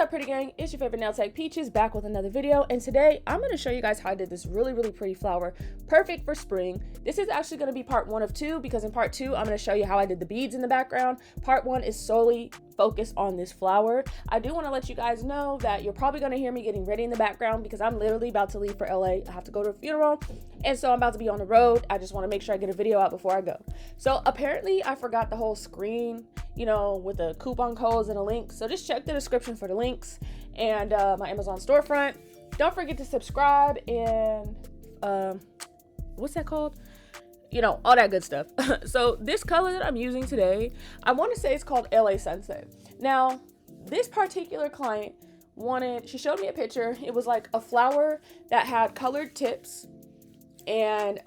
up, pretty gang? It's your favorite nail tech Peaches, back with another video, and today I'm going to show you guys how I did this really pretty flower, perfect for spring. This is actually going to be part 1 of 2, because in part 2 I'm going to show you how I did the beads in the background. Part 1 is solely focused on this flower. I do want to let you guys know that you're probably going to hear me getting ready in the background because I'm literally about to leave for LA. I have to go to a funeral, and so I'm about to be on the road. I just want to make sure I get a video out before I go. So apparently I forgot the whole screen, you know, with the coupon codes and a link, so just check the description for the links and my Amazon storefront. Don't forget to subscribe and what's that called, you know, all that good stuff. So this color that I'm using today, I want to say it's called LA Sunset. Now this particular client she showed me a picture. It was like a flower that had colored tips, and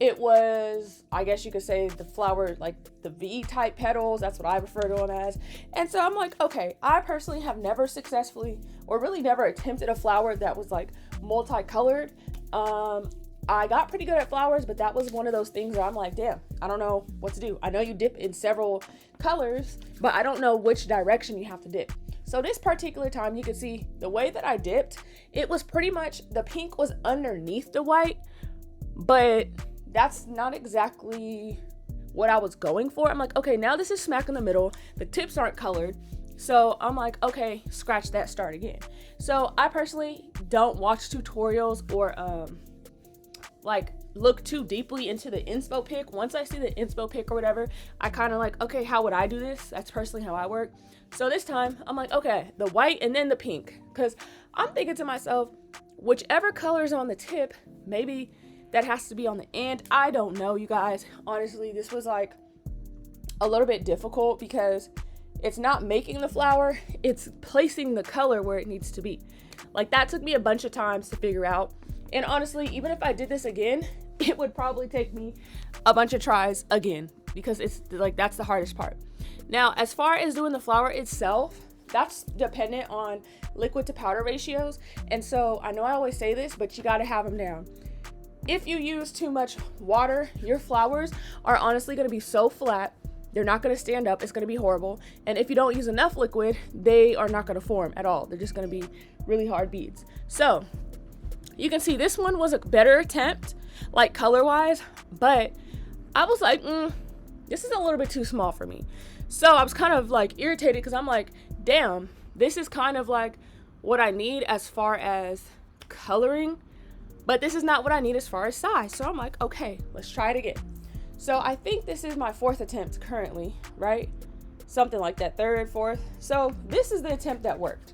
it was, I guess you could say, the flower, like the V type petals. That's what I refer to them as. And so I'm like, okay, I personally have never successfully, or really never attempted a flower that was like multicolored. I got pretty good at flowers, but that was one of those things where I'm like, damn, I don't know what to do. I know you dip in several colors, but I don't know which direction you have to dip. So this particular time, you can see the way that I dipped, it was pretty much, the pink was underneath the white, but that's not exactly what I was going for. I'm like, okay, now this is smack in the middle. The tips aren't colored. So I'm like, okay, scratch that, start again. So I personally don't watch tutorials or like look too deeply into the inspo pic. Once I see the inspo pic or whatever, I kind of like, okay, how would I do this? That's personally how I work. So this time I'm like, okay, the white and then the pink, because I'm thinking to myself, whichever color is on the tip, maybe that has to be on the end. I don't know, you guys. Honestly, this was like a little bit difficult because it's not making the flower, it's placing the color where it needs to be. Like that took me a bunch of times to figure out. And honestly, even if I did this again, it would probably take me a bunch of tries again, because it's like, that's the hardest part. Now, as far as doing the flower itself, that's dependent on liquid to powder ratios. And so I know I always say this, but you got to have them down. If you use too much water, your flowers are honestly going to be so flat, they're not going to stand up. It's going to be horrible. And if you don't use enough liquid, they are not going to form at all. They're just going to be really hard beads. So you can see this one was a better attempt, like color wise, but I was like, this is a little bit too small for me. So I was kind of like irritated because I'm like, damn, this is kind of like what I need as far as coloring, but this is not what I need as far as size. So I'm like, okay, let's try it again. So I think this is my 4th attempt currently, right? Something like that, 3rd, 4th. So this is the attempt that worked.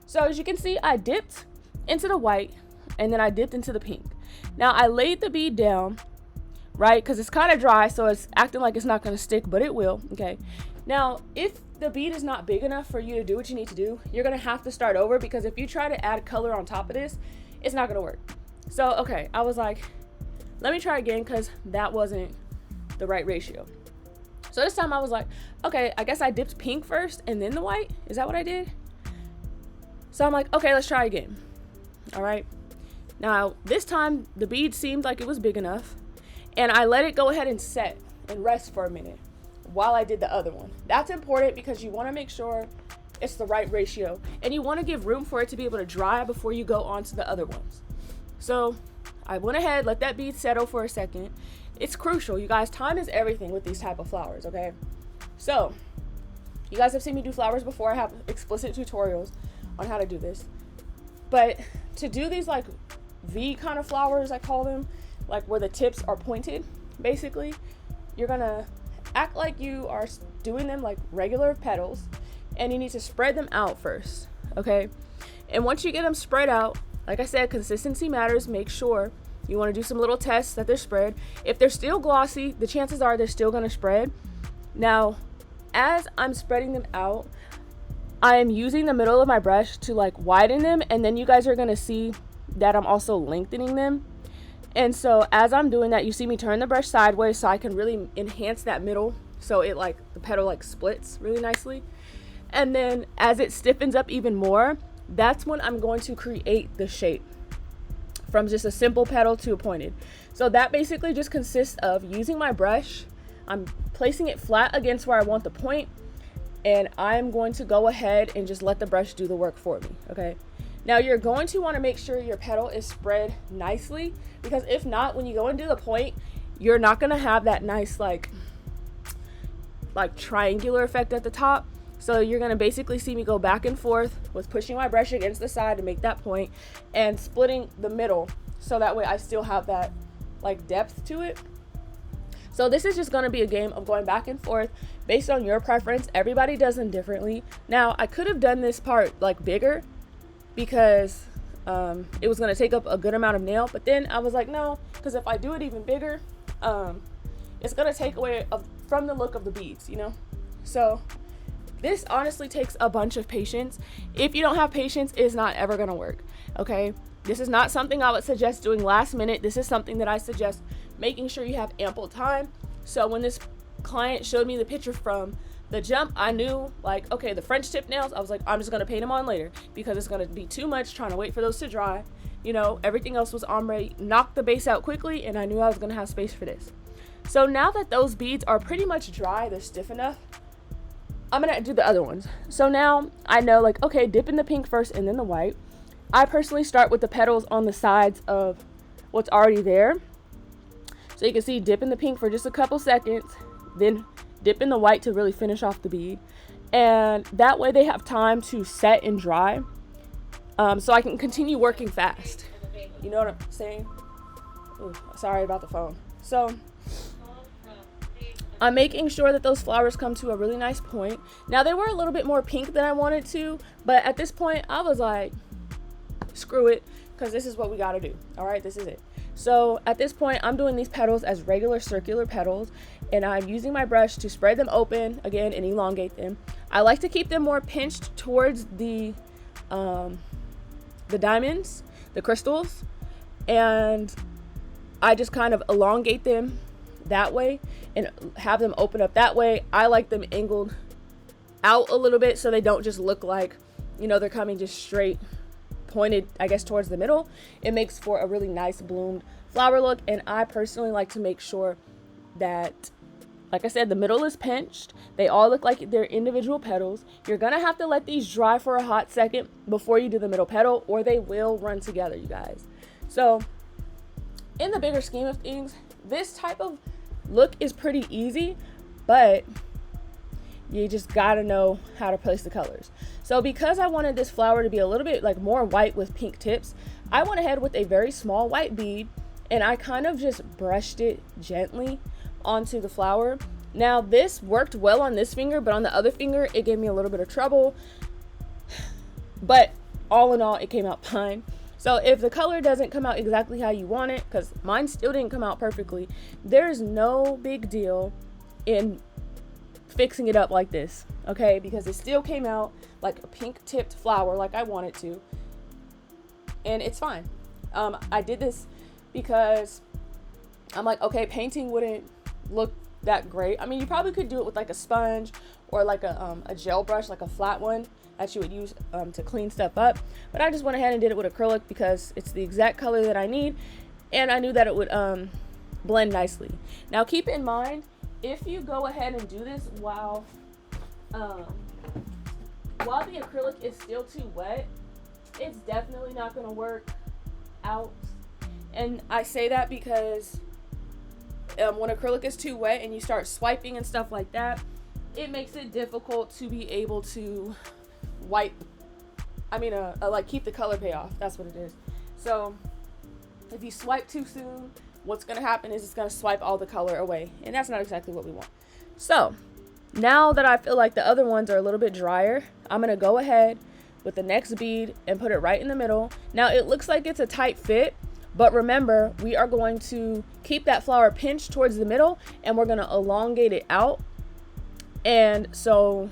So as you can see, I dipped into the white and then I dipped into the pink. Now I laid the bead down, right? Because it's kind of dry, so it's acting like it's not going to stick, but it will, okay? Now, if the bead is not big enough for you to do what you need to do, you're going to have to start over, because if you try to add color on top of this, it's not going to work. So, okay, I was like, let me try again, because that wasn't the right ratio. So this time I was like, okay, I guess I dipped pink first and then the white. Is that what I did? So I'm like, okay, let's try again. All right. Now, this time the bead seemed like it was big enough, and I let it go ahead and set and rest for a minute while I did the other one. That's important because you want to make sure it's the right ratio, and you want to give room for it to be able to dry before you go on to the other ones. So I went ahead, let that bead settle for a second. It's crucial, you guys. Time is everything with these type of flowers, okay? So you guys have seen me do flowers before. I have explicit tutorials on how to do this. But to do these like V kind of flowers, I call them, like where the tips are pointed, basically, you're gonna act like you are doing them like regular petals, and you need to spread them out first, okay? And once you get them spread out, like I said, consistency matters. Make sure you want to do some little tests that they're spread. If they're still glossy, the chances are they're still going to spread. Now, as I'm spreading them out, I am using the middle of my brush to like widen them, and then you guys are going to see that I'm also lengthening them. And so as I'm doing that, you see me turn the brush sideways so I can really enhance that middle, so it like the petal like splits really nicely. And then as it stiffens up even more, that's when I'm going to create the shape from just a simple petal to a pointed. So that basically just consists of using my brush. I'm placing it flat against where I want the point, and I'm going to go ahead and just let the brush do the work for me, okay? Now you're going to want to make sure your petal is spread nicely, because if not, when you go and do the point, you're not going to have that nice like triangular effect at the top. So you're going to basically see me go back and forth with pushing my brush against the side to make that point and splitting the middle, so that way I still have that like depth to it. So this is just going to be a game of going back and forth based on your preference. Everybody does them differently. Now I could have done this part like bigger, because it was going to take up a good amount of nail, but then I was like, no, because if I do it even bigger, it's going to take away from the look of the beads, you know? So this honestly takes a bunch of patience. If you don't have patience, it's not ever going to work, okay? This is not something I would suggest doing last minute. This is something that I suggest making sure you have ample time. So when this client showed me the picture from the jump, I knew like, okay, the French tip nails, I was like, I'm just going to paint them on later, because it's going to be too much trying to wait for those to dry. You know, everything else was ombre, knocked the base out quickly, and I knew I was going to have space for this. So now that those beads are pretty much dry, they're stiff enough, I'm going to do the other ones. So now I know like, okay, dip in the pink first and then the white. I personally start with the petals on the sides of what's already there. So you can see, dip in the pink for just a couple seconds, then dip in the white to really finish off the bead. And that way they have time to set and dry, so I can continue working fast. You know what I'm saying? Ooh, sorry about the phone. So I'm making sure that those flowers come to a really nice point. Now they were a little bit more pink than I wanted to, but at this point I was like, screw it, because this is what we got to do. All right, this is it. So at this point, I'm doing these petals as regular circular petals, and I'm using my brush to spread them open again and elongate them. I like to keep them more pinched towards the diamonds, the crystals, and I just kind of elongate them that way and have them open up that way. I like them angled out a little bit so they don't just look like, you know, they're coming just straight pointed, I guess, towards the middle. It makes for a really nice bloomed flower look, and I personally like to make sure that, like I said, the middle is pinched. They all look like they're individual petals. You're gonna have to let these dry for a hot second before you do the middle petal, or they will run together, you guys. So in the bigger scheme of things, this type of look is pretty easy, but you just gotta know how to place the colors. So because I wanted this flower to be a little bit like more white with pink tips, I went ahead with a very small white bead, and I kind of just brushed it gently onto the flower. Now this worked well on this finger, but on the other finger it gave me a little bit of trouble, but all in all it came out fine. So if the color doesn't come out exactly how you want it, because mine still didn't come out perfectly, there's no big deal in fixing it up like this, okay? Because it still came out like a pink tipped flower like I want it to, and it's fine. I did this because I'm like, okay, painting wouldn't look that great. I mean, you probably could do it with like a sponge or like a gel brush, like a flat one that you would use to clean stuff up, but I just went ahead and did it with acrylic because it's the exact color that I need, and I knew that it would blend nicely. Now keep in mind, if you go ahead and do this while the acrylic is still too wet, it's definitely not going to work out. And I say that because when acrylic is too wet and you start swiping and stuff like that, it makes it difficult to be able to keep the color payoff. That's what it is. So if you swipe too soon, what's going to happen is it's going to swipe all the color away, and that's not exactly what we want. So now that I feel like the other ones are a little bit drier, I'm going to go ahead with the next bead and put it right in the middle. Now it looks like it's a tight fit, but remember, we are going to keep that flower pinched towards the middle, and we're going to elongate it out, and so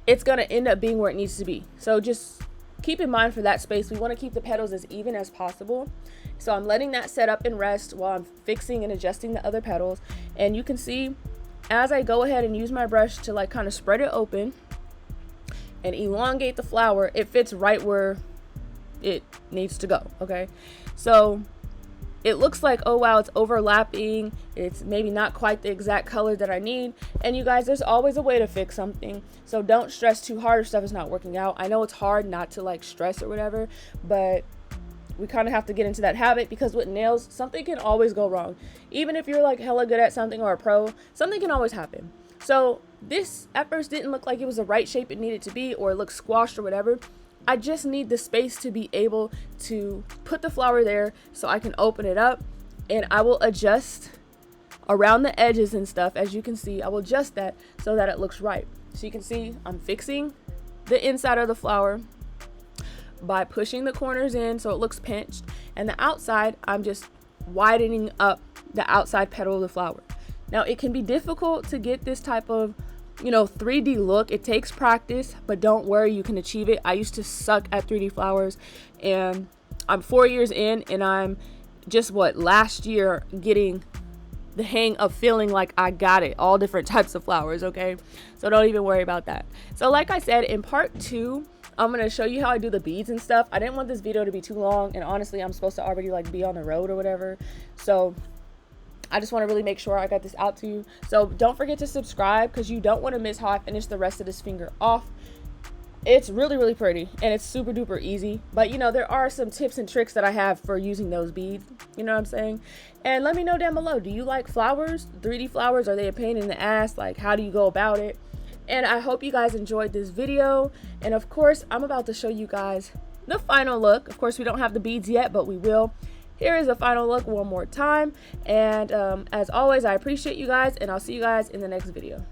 it's going to end up being where it needs to be. So just keep in mind for that space, we want to keep the petals as even as possible. So I'm letting that set up and rest while I'm fixing and adjusting the other petals. And you can see as I go ahead and use my brush to like kind of spread it open and elongate the flower, it fits right where it needs to go. Okay, so it looks like, oh wow, it's overlapping, it's maybe not quite the exact color that I need. And you guys, there's always a way to fix something, so don't stress too hard if stuff is not working out. I know it's hard not to like stress or whatever, but we kind of have to get into that habit, because with nails, something can always go wrong. Even if you're like hella good at something or a pro, something can always happen. So this at first didn't look like it was the right shape it needed to be, or it looked squashed or whatever. I just need the space to be able to put the flower there so I can open it up, and I will adjust around the edges and stuff. As you can see, I will adjust that so that it looks right. So you can see I'm fixing the inside of the flower by pushing the corners in so it looks pinched, and the outside I'm just widening up the outside petal of the flower. Now it can be difficult to get this type of 3D look. It takes practice, but don't worry, you can achieve it. I used to suck at 3D flowers, and I'm 4 years in, and I'm just last year getting the hang of feeling like I got it, all different types of flowers. Okay, so don't even worry about that. So like I said, in part 2 I'm gonna show you how I do the beads and stuff. I didn't want this video to be too long, and honestly I'm supposed to already be on the road or whatever, so I just want to really make sure I got this out to you. So don't forget to subscribe, because you don't want to miss how I finish the rest of this finger off. It's really, really pretty, and it's super duper easy. But there are some tips and tricks that I have for using those beads. You know what I'm saying? And let me know down below, do you like flowers? 3D flowers, are they a pain in the ass? Like, how do you go about it? And I hope you guys enjoyed this video. And of course, I'm about to show you guys the final look. Of course, we don't have the beads yet, but we will. Here is a final look one more time, and as always, I appreciate you guys, and I'll see you guys in the next video.